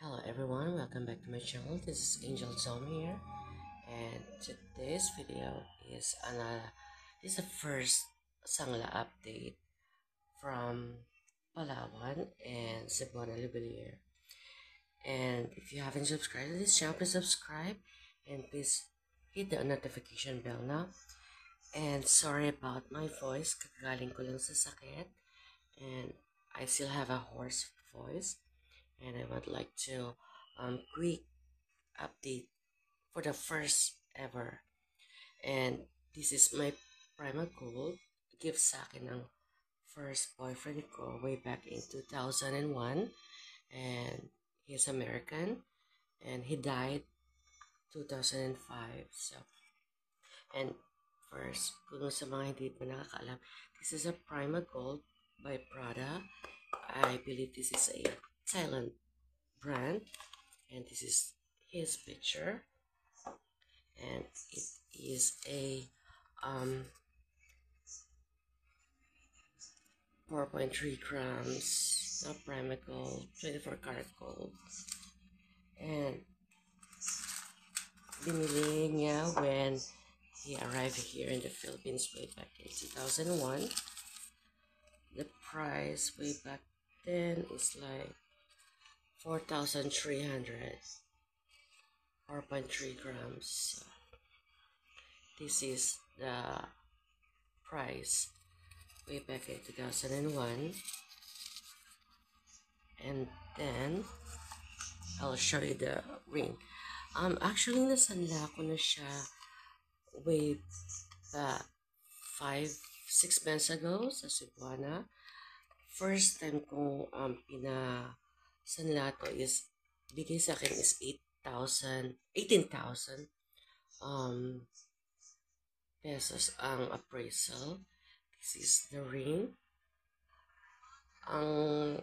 Hello everyone, welcome back to my channel. This is Angel Zom here, and today's video is the first Sangla update from Palawan and Cebuana Libelier. And if you haven't subscribed to this channel, please subscribe and please hit the notification bell now. And sorry about my voice, kagaling ko lang sa sakit, and I still have a hoarse voice. And I would like to quick update for the first ever. And this is my Prima Gold gift sa akin ng first boyfriend ko way back in 2001. And he's American and he died 2005. So, and first, kung sa mga hindi pa nakakaalam, this is a Prima Gold by Prada. I believe this is a Thailand brand, and this is his picture, and it is a 4.3 grams of Prima Gold, 24 karat gold, and binili niya when he arrived here in the Philippines way back in 2001. The price way back then is like 4,300, 4.3 grams. So this is the price way back in 2001. And then I'll show you the ring. Actually nasanla ko na siya way back 5-6 months ago sa Cebuana. First time kong pinasanla to is bigay sa akin is 18,000 pesos ang appraisal. This is the ring. Ang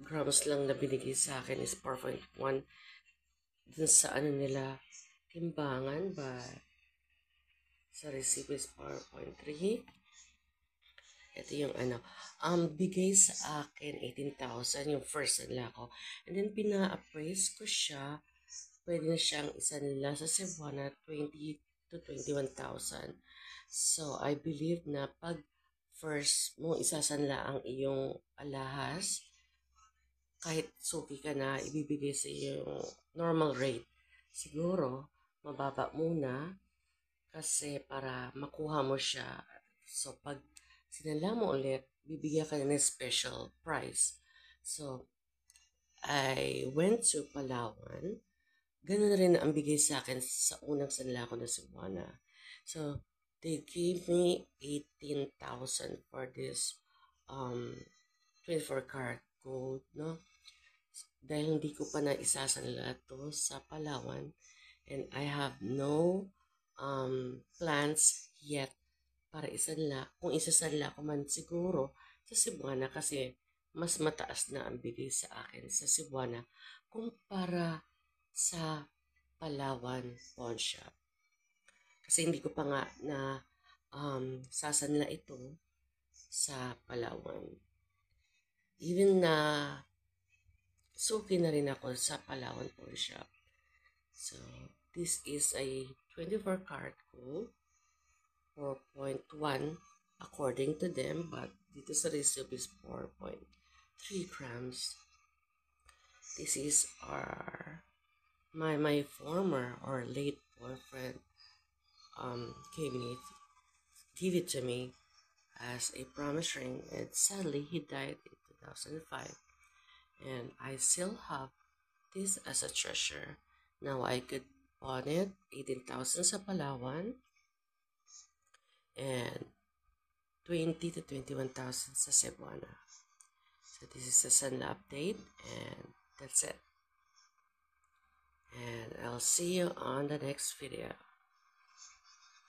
grams lang na binigay sa akin is 4.1 dun sa nila timbangan, but sa receipt is 4.3. Ito yung bigay sa akin 18,000 yung first nila ko, and then pina-appraise ko siya. Pwede na siyang isa nila sa Cebuana 20 to 21,000. So I believe na pag first mo isasanla ang iyong alahas, kahit suki ka na, ibibigay sa yung normal rate. Siguro, mababa muna kasi para makuha mo siya. So, pag sinala mo ulit, bibigyan ka na ng special price. So, I went to Palawan. Ganun rin ang bigay sa akin sa unang sanla ko na Cebuana. So, they gave me 18,000 for this 24 karat gold, no? Dahil hindi ko pa na isasanla to sa Palawan, and I have no plans yet para isanla. Kung isasanla ko man siguro sa Cebuana, kasi mas mataas na ang bigay sa akin sa Cebuana kumpara sa Palawan pawn shop. Kasi hindi ko pa nga na sasanla ito sa Palawan. Even na suki na rin ako sa Palawan pawn shop. So, this is a 24 karat gold, 4.1 according to them, but dito sa receipt is 4.3 grams. This is my former or late boyfriend gave it to me as a promise ring, and sadly he died in 2005, and I still have this as a treasure. Now I could pawn it 18,000 sa Palawan and 20 to 21,000 sa Cebuana. So this is a Sanla update, and that's it. And I'll see you on the next video.